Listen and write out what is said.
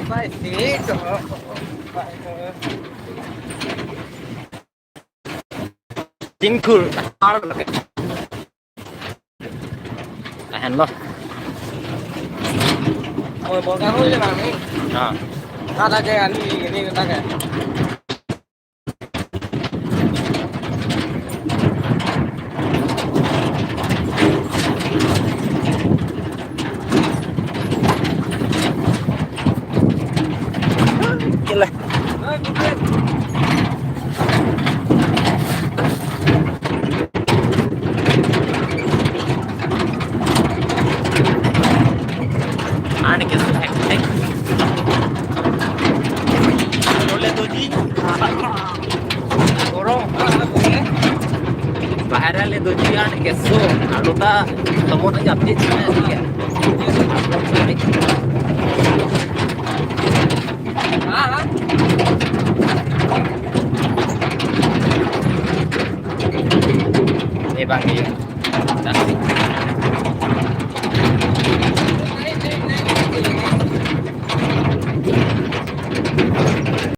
Phải thế cơ. Chính cứ tahan lo. Mau kamu aja bang. Ada kayak ini kita kayak. Gila. Ani कैसे hektik. Boleh tuh ji. Orang बाहर ले दो जी आने कैसो आलूटा टमाटर जाते हैं ठीक है हाँ ये बाकी